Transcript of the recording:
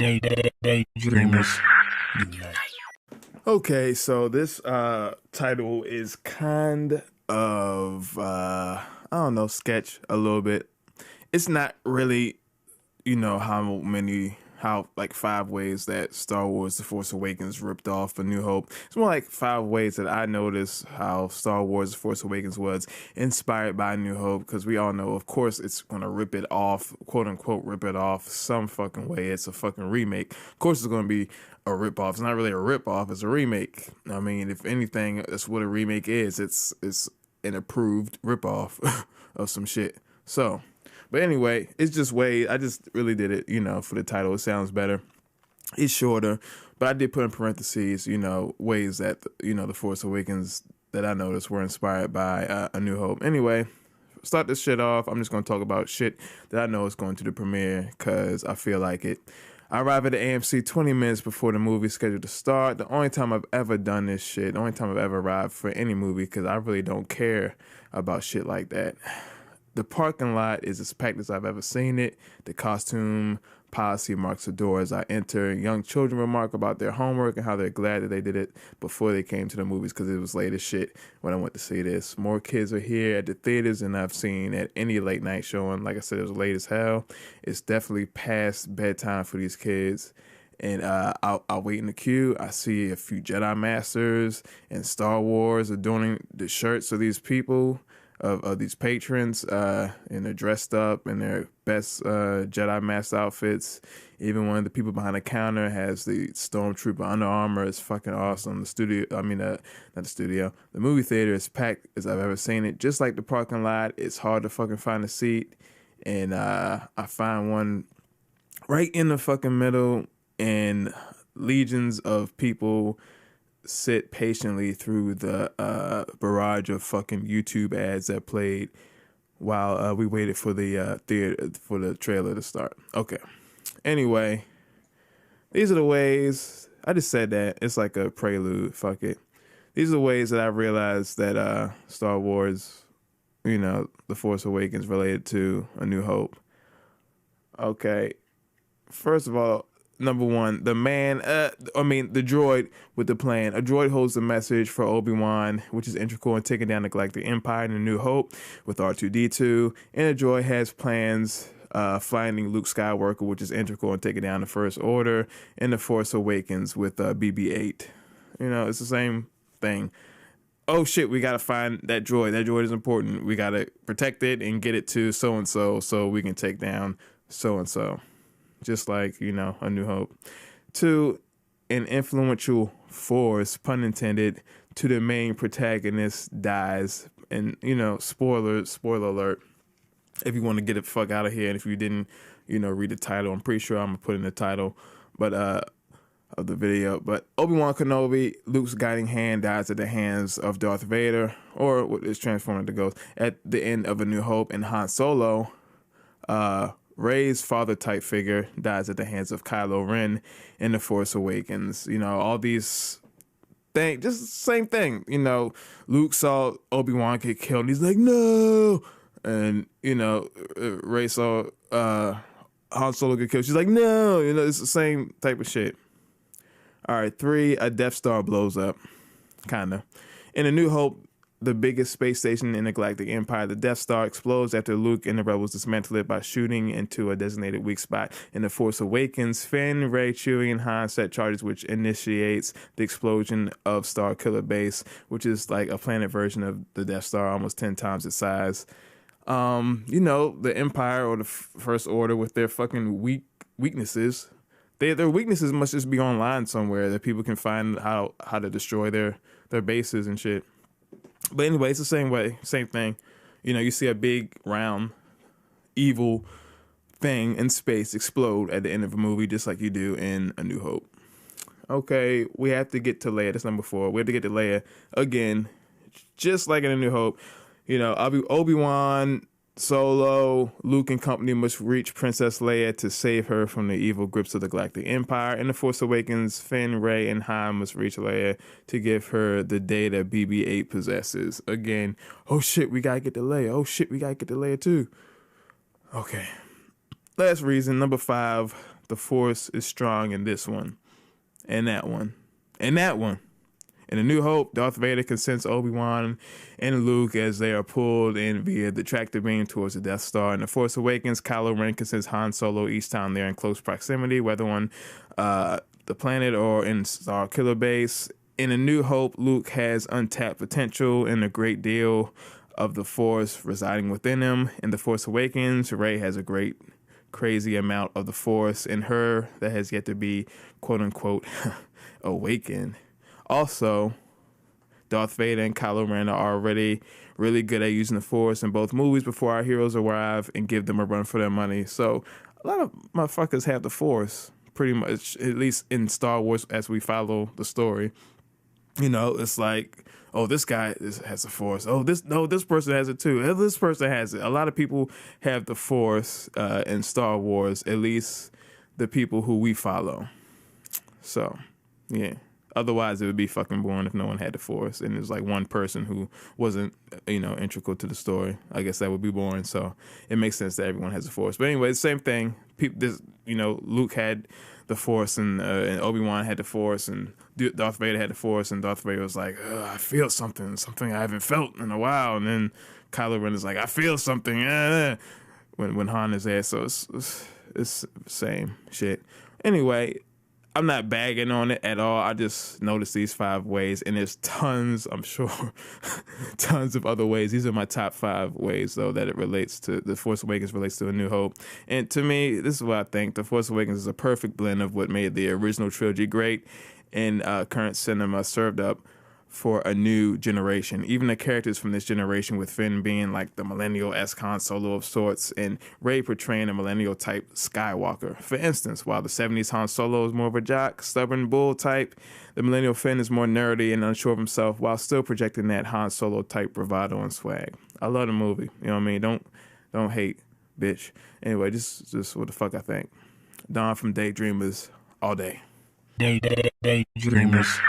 Daydreamers. Okay, so this title is kind of I don't know, sketch a little bit. It's not really, how like five ways that Star Wars The Force Awakens ripped off A New Hope. It's more like five ways that I noticed how Star Wars The Force Awakens was inspired by A New Hope, because we all know, of course, it's gonna rip it off, quote unquote rip it off some fucking way. It's a fucking remake. Of course it's gonna be a rip off. It's not really a rip off, it's a remake. I mean, if anything, that's what a remake is. It's an approved rip off of some shit. So, but anyway, it's just way, I just really did it, for the title. It sounds better. It's shorter, but I did put in parentheses, ways that, The Force Awakens that I noticed were inspired by A New Hope. Anyway, start this shit off. I'm just going to talk about shit that I know is going to the premiere because I feel like it. I arrive at the AMC 20 minutes before the movie is scheduled to start. The only time I've ever done this shit, the only time I've ever arrived for any movie, because I really don't care about shit like that. The parking lot is as packed as I've ever seen it. The costume policy marks the door as I enter. Young children remark about their homework and how they're glad that they did it before they came to the movies, because it was late as shit when I went to see this. More kids are here at the theaters than I've seen at any late night showing. Like I said, it was late as hell. It's definitely past bedtime for these kids. And I'll wait in the queue. I see a few Jedi Masters and Star Wars adorning the shirts of these people, of these patrons, and they're dressed up in their best Jedi Master outfits. Even one of the people behind the counter has the Stormtrooper Under Armour. It's fucking awesome. Not the studio. The movie theater is packed as I've ever seen it. Just like the parking lot, it's hard to fucking find a seat. And I find one right in the fucking middle, and legions of people sit patiently through the barrage of fucking YouTube ads that played while we waited for the trailer to start. Okay. Anyway, these are the ways. I just said that. It's like a prelude. Fuck it. These are the ways that I realized that Star Wars, The Force Awakens related to A New Hope. Okay. First of all, number one, the droid with the plan. A droid holds the message for Obi-Wan, which is integral in taking down the Galactic Empire in A New Hope with R2-D2. And the droid has plans finding Luke Skywalker, which is integral in taking down the First Order in The Force Awakens with BB-8. It's the same thing. Oh shit, we gotta find that droid. That droid is important. We gotta protect it and get it to so-and-so so we can take down so-and-so. Just like, A New Hope. Two, an influential force, pun intended, to the main protagonist dies. And, spoiler alert, if you want to get the fuck out of here, and if you didn't, read the title, I'm pretty sure I'm going to put in the title of the video. But Obi-Wan Kenobi, Luke's guiding hand, dies at the hands of Darth Vader, or what is transformed into Ghost, at the end of A New Hope. And Han Solo, Rey's father-type figure, dies at the hands of Kylo Ren in The Force Awakens. All these things, just the same thing. Luke saw Obi-Wan get killed, and he's like, no! And, Rey saw Han Solo get killed. She's like, no! It's the same type of shit. All right, 3, a Death Star blows up. Kinda. In A New Hope, the biggest space station in the Galactic Empire, the Death Star explodes after Luke and the rebels dismantle it by shooting into a designated weak spot. In The Force Awakens, Finn, Rey, Chewie, and Han set charges, which initiates the explosion of Star Killer Base, which is like a planet version of the Death Star, almost 10 times its size. The Empire or the First Order with their fucking weaknesses. Their weaknesses must just be online somewhere that people can find how to destroy their bases and shit. But anyway, it's the same thing. You see a big, round, evil thing in space explode at the end of a movie, just like you do in A New Hope. Okay, we have to get to Leia. That's number 4. We have to get to Leia again, just like in A New Hope. Obi-Wan, Solo, Luke and company must reach Princess Leia to save her from the evil grips of the Galactic Empire. In The Force Awakens, Finn, Rey, and Han must reach Leia to give her the data BB-8 possesses. Again, oh shit, we gotta get to Leia. Oh shit, we gotta get to Leia too. Okay. Last reason, number 5, the Force is strong in this one, and that one, and that one. In A New Hope, Darth Vader can sense Obi-Wan and Luke as they are pulled in via the tractor beam towards the Death Star. In The Force Awakens, Kylo Ren can sense Han Solo each time they're in close proximity, whether on the planet or in Star Killer Base. In A New Hope, Luke has untapped potential and a great deal of the Force residing within him. In The Force Awakens, Rey has a great, crazy amount of the Force in her that has yet to be, quote-unquote, awakened. Also, Darth Vader and Kylo Ren are already really good at using the Force in both movies before our heroes arrive and give them a run for their money. So a lot of motherfuckers have the Force, pretty much, at least in Star Wars as we follow the story. You know, it's like, oh, this guy has the Force. Oh, this person has it too. Oh, this person has it. A lot of people have the Force in Star Wars, at least the people who we follow. So, yeah. Otherwise, it would be fucking boring if no one had the Force and there's like one person who wasn't, integral to the story. I guess that would be boring. So it makes sense that everyone has the Force. But anyway, the same thing. Luke had the Force and Obi-Wan had the Force and Darth Vader had the Force and Darth Vader was like, I feel something I haven't felt in a while. And then Kylo Ren is like, I feel something. When Han is there. So it's same shit. Anyway, I'm not bagging on it at all. I just noticed these 5 ways, and there's tons, I'm sure, tons of other ways. These are my top 5 ways, though, that it relates to, The Force Awakens relates to A New Hope. And to me, this is what I think. The Force Awakens is a perfect blend of what made the original trilogy great and current cinema served up for a new generation. Even the characters from this generation, with Finn being like the millennial-esque Han Solo of sorts, and Rey portraying a millennial-type Skywalker. For instance, while the 70s Han Solo is more of a jock, stubborn bull type, the millennial Finn is more nerdy and unsure of himself while still projecting that Han Solo-type bravado and swag. I love the movie. You know what I mean? Don't hate, bitch. Anyway, just what the fuck I think. Don from Daydreamers all day. Daydreamers.